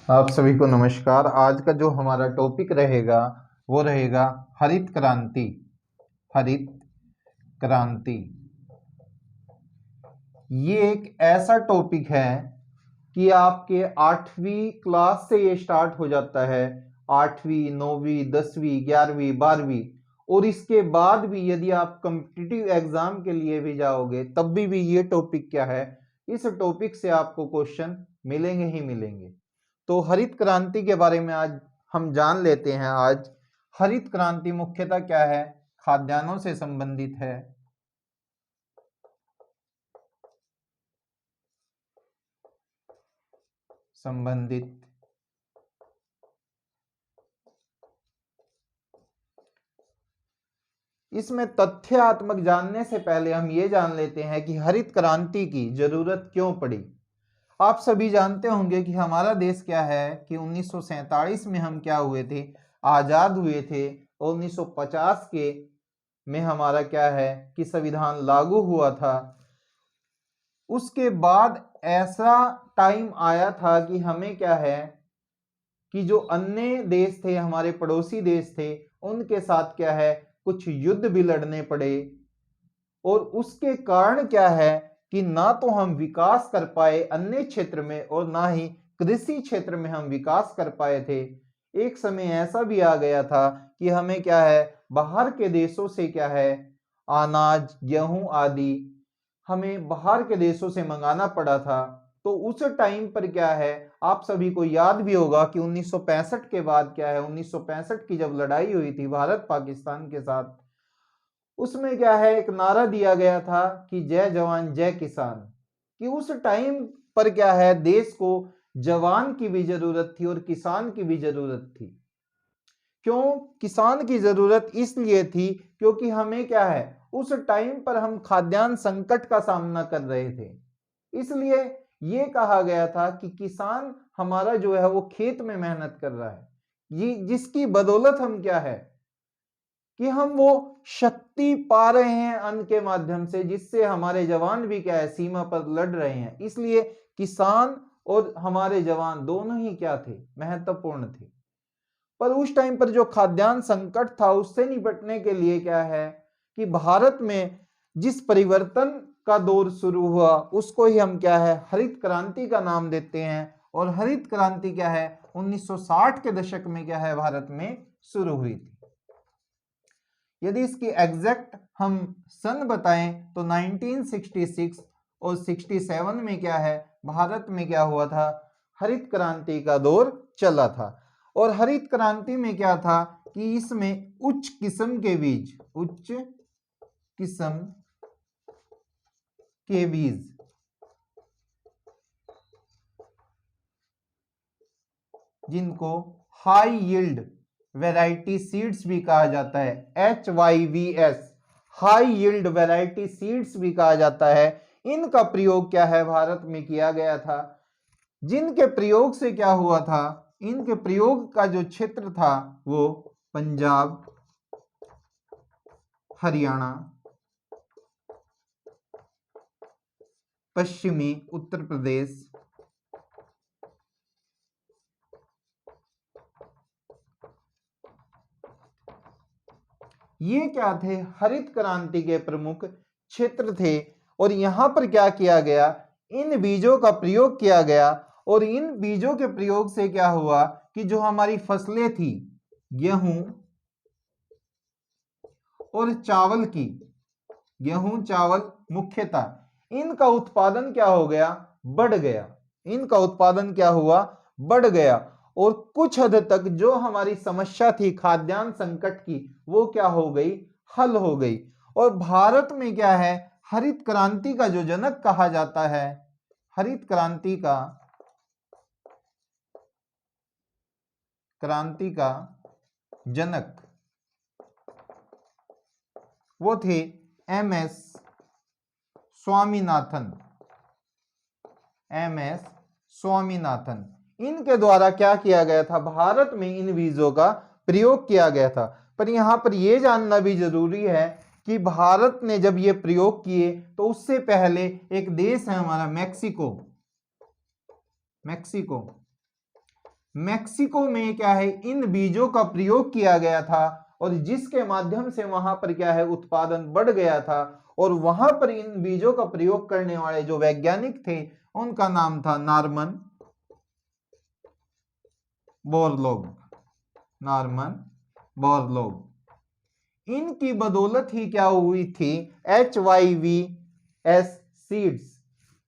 आप सभी को नमस्कार। आज का जो हमारा टॉपिक रहेगा वो रहेगा हरित क्रांति। हरित क्रांति ये एक ऐसा टॉपिक है कि आपके 8वीं क्लास से ये स्टार्ट हो जाता है। 8वीं 9वीं 10वीं 11वीं 12वीं और इसके बाद भी यदि आप कॉम्पिटिटिव एग्जाम के लिए भी जाओगे तब भी ये टॉपिक क्या है, इस टॉपिक से आपको क्वेश्चन मिलेंगे ही मिलेंगे। तो हरित क्रांति के बारे में आज हम जान लेते हैं। आज हरित क्रांति मुख्यतः क्या है, खाद्यान्नों से संबंधित है। इसमें तथ्यात्मक जानने से पहले हम ये जान लेते हैं कि हरित क्रांति की जरूरत क्यों पड़ी। आप सभी जानते होंगे कि हमारा देश क्या है कि 1947 में हम क्या हुए थे, आजाद हुए थे। और 1950 के में हमारा क्या है कि संविधान लागू हुआ था। उसके बाद ऐसा टाइम आया था कि हमें क्या है कि जो अन्य देश थे, हमारे पड़ोसी देश थे, उनके साथ क्या है कुछ युद्ध भी लड़ने पड़े। और उसके कारण क्या है कि ना तो हम विकास कर पाए अन्य क्षेत्र में और ना ही कृषि क्षेत्र में हम विकास कर पाए थे। एक समय ऐसा भी आ गया था कि हमें क्या है बाहर के देशों से क्या है अनाज गेहूं आदि हमें बाहर के देशों से मंगाना पड़ा था। तो उस टाइम पर क्या है, आप सभी को याद भी होगा कि 1965 के बाद क्या है, 1965 की जब लड़ाई हुई थी भारत पाकिस्तान के साथ, उसमें क्या है एक नारा दिया गया था कि जय जवान जय किसान। कि उस टाइम पर क्या है देश को जवान की भी जरूरत थी और किसान की भी जरूरत थी। क्यों किसान की जरूरत इसलिए थी क्योंकि हमें क्या है उस टाइम पर हम खाद्यान्न संकट का सामना कर रहे थे। इसलिए ये कहा गया था कि किसान हमारा जो है वो खेत में मेहनत कर रहा है, ये जिसकी बदौलत हम क्या है कि हम वो शक्ति पा रहे हैं अन्न के माध्यम से, जिससे हमारे जवान भी क्या है सीमा पर लड़ रहे हैं। इसलिए किसान और हमारे जवान दोनों ही क्या थे, महत्वपूर्ण थे। पर उस टाइम पर जो खाद्यान्न संकट था उससे निपटने के लिए क्या है कि भारत में जिस परिवर्तन का दौर शुरू हुआ उसको ही हम क्या है हरित क्रांति का नाम देते हैं। और हरित क्रांति क्या है 1960 के दशक में क्या है भारत में शुरू हुई थी। यदि इसकी एग्जैक्ट हम सन बताएं तो 1966 और 67 में क्या है भारत में क्या हुआ था, हरित क्रांति का दौर चला था। और हरित क्रांति में क्या था कि इसमें उच्च किस्म के बीज जिनको हाई यील्ड वैरायटी सीड्स भी कहा जाता है, HYVS high yield variety seeds भी कहा जाता है, इनका प्रयोग क्या है भारत में किया गया था। जिनके प्रयोग से क्या हुआ था, इनके प्रयोग का जो क्षेत्र था वो पंजाब, हरियाणा, पश्चिमी उत्तर प्रदेश, ये क्या थे हरित क्रांति के प्रमुख क्षेत्र थे। और यहां पर क्या किया गया, इन बीजों का प्रयोग किया गया। और इन बीजों के प्रयोग से क्या हुआ कि जो हमारी फसलें थी गेहूं और चावल की, गेहूं चावल मुख्यतः, इनका उत्पादन क्या हो गया, बढ़ गया। इनका उत्पादन क्या हुआ, बढ़ गया। और कुछ हद तक जो हमारी समस्या थी खाद्यान्न संकट की वो क्या हो गई, हल हो गई। और भारत में क्या है हरित क्रांति का जो जनक कहा जाता है, हरित क्रांति का जनक वो थे MS स्वामीनाथन। इनके द्वारा क्या किया गया था, भारत में इन बीजों का प्रयोग किया गया था। पर यहां पर यह जानना भी जरूरी है कि भारत ने जब ये प्रयोग किए तो उससे पहले एक देश है हमारा मैक्सिको। मैक्सिको में क्या है इन बीजों का प्रयोग किया गया था और जिसके माध्यम से वहां पर क्या है उत्पादन बढ़ गया था और वहां पर इन बीजों का प्रयोग करने वाले जो वैज्ञानिक थे उनका नाम था नॉर्मन बोरलॉग। Norman Borlaug. इनकी बदौलत ही क्या हुई थी HYVS सीड्स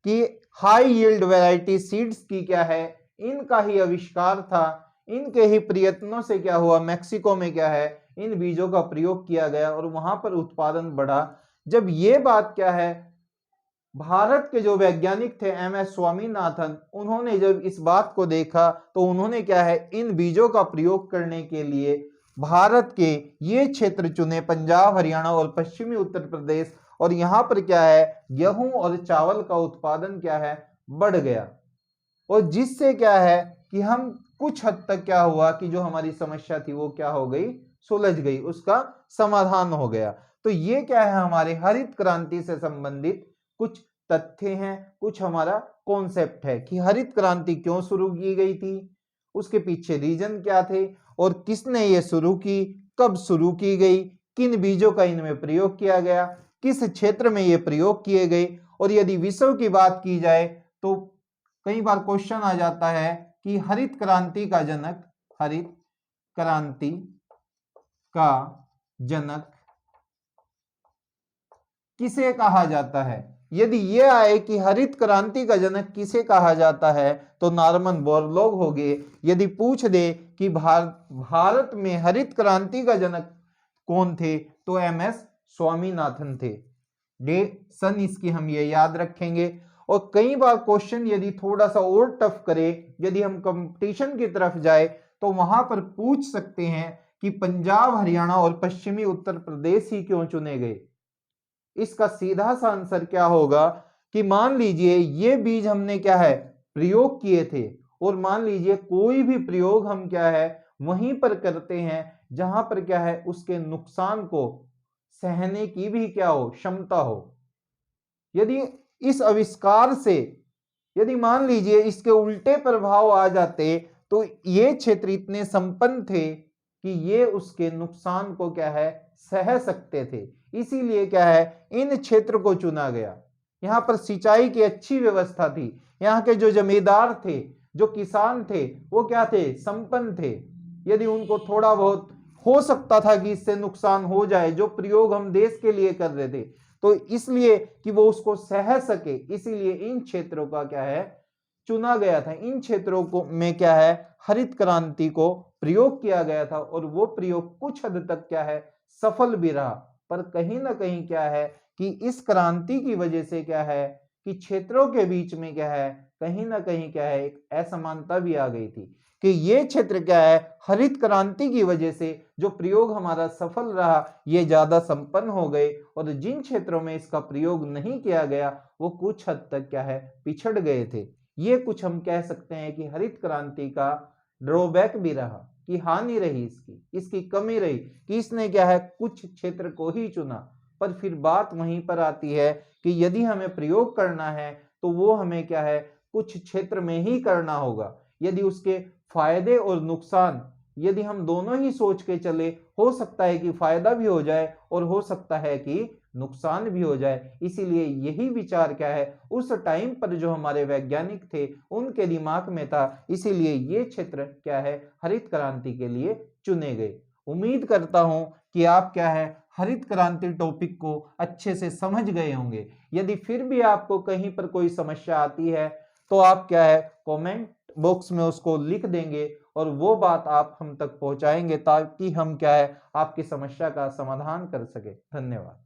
की हाई यील्ड वैरायटी सीड्स की क्या है इनका ही आविष्कार था। इनके ही प्रयत्नों से क्या हुआ मैक्सिको में क्या है इन बीजों का प्रयोग किया गया और वहां पर उत्पादन बढ़ा। जब ये बात क्या है भारत के जो वैज्ञानिक थे MS स्वामीनाथन उन्होंने जब इस बात को देखा तो उन्होंने क्या है इन बीजों का प्रयोग करने के लिए भारत के ये क्षेत्र चुने पंजाब हरियाणा और पश्चिमी उत्तर प्रदेश और यहाँ पर क्या है गेहूं और चावल का उत्पादन क्या है बढ़ गया और जिससे क्या है कि हम कुछ हद तक क्या हुआ कि जो हमारी समस्या थी वो क्या हो गई सुलझ गई उसका समाधान हो गया। तो ये क्या है हमारे हरित क्रांति से संबंधित कुछ तथ्य हैं कुछ हमारा कॉन्सेप्ट है कि हरित क्रांति क्यों शुरू की गई थी उसके पीछे रीजन क्या थे और किसने ये शुरू की कब शुरू की गई किन बीजों का इनमें प्रयोग किया गया किस क्षेत्र में ये प्रयोग किए गए और यदि विषय की बात की जाए तो कई बार क्वेश्चन आ जाता है कि हरित क्रांति का जनक किसे कहा जाता है। यदि ये आए कि हरित क्रांति का जनक किसे कहा जाता है तो नॉर्मन बोरलॉग हो गए। यदि पूछ दे कि भारत में हरित क्रांति का जनक कौन थे तो MS स्वामीनाथन थे। सन इसकी हम ये याद रखेंगे। और कई बार क्वेश्चन यदि थोड़ा सा और टफ करे यदि हम कंपटीशन की तरफ जाए तो वहां पर पूछ सकते हैं कि पंजाब हरियाणा और पश्चिमी उत्तर प्रदेश ही क्यों चुने गए। इसका सीधा सा आंसर क्या होगा कि मान लीजिए ये बीज हमने क्या है प्रयोग किए थे और मान लीजिए कोई भी प्रयोग हम क्या है वहीं पर करते हैं जहां पर क्या है उसके नुकसान को सहने की भी क्या हो क्षमता हो। यदि इस आविष्कार से यदि मान लीजिए इसके उल्टे प्रभाव आ जाते तो ये क्षेत्र इतने संपन्न थे कि ये उसके नुकसान को क्या है सह सकते थे। इसीलिए क्या है इन क्षेत्र को चुना गया। यहाँ पर सिंचाई की अच्छी व्यवस्था थी। यहाँ के जो जमींदार थे जो किसान थे वो क्या थे संपन्न थे। यदि उनको थोड़ा बहुत हो सकता था कि इससे नुकसान हो जाए जो प्रयोग हम देश के लिए कर रहे थे तो इसलिए कि वो उसको सह सके इसीलिए इन क्षेत्रों का क्या है चुना गया था। इन क्षेत्रों को में क्या है हरित क्रांति को प्रयोग किया गया था और वो प्रयोग कुछ हद तक क्या है सफल भी रहा। पर कहीं ना कहीं क्या है कि इस क्रांति की वजह से क्या है कि क्षेत्रों के बीच में क्या है कहीं ना कहीं क्या है एक असमानता भी आ गई थी कि ये क्षेत्र क्या है हरित क्रांति की वजह से जो प्रयोग हमारा सफल रहा ये ज्यादा संपन्न हो गए और जिन क्षेत्रों में इसका प्रयोग नहीं किया गया वो कुछ हद तक क्या है पिछड़ गए थे। ये कुछ हम कह सकते हैं कि हरित क्रांति का ड्रॉबैक भी रहा कि हानि रही इसकी कमी रही कि इसने क्या है कुछ क्षेत्र को ही चुना। पर फिर बात वहीं पर आती है कि यदि हमें प्रयोग करना है तो वो हमें क्या है कुछ क्षेत्र में ही करना होगा। यदि उसके फायदे और नुकसान यदि हम दोनों ही सोच के चले हो सकता है कि फायदा भी हो जाए और हो सकता है कि नुकसान भी हो जाए। इसीलिए यही विचार क्या है उस टाइम पर जो हमारे वैज्ञानिक थे उनके दिमाग में था। इसीलिए ये क्षेत्र क्या है हरित क्रांति के लिए चुने गए। उम्मीद करता हूं कि आप क्या है हरित क्रांति टॉपिक को अच्छे से समझ गए होंगे। यदि फिर भी आपको कहीं पर कोई समस्या आती है तो आप क्या है कमेंट बॉक्स में उसको लिख देंगे और वो बात आप हम तक पहुंचाएंगे ताकि हम क्या है आपकी समस्या का समाधान कर सके। धन्यवाद।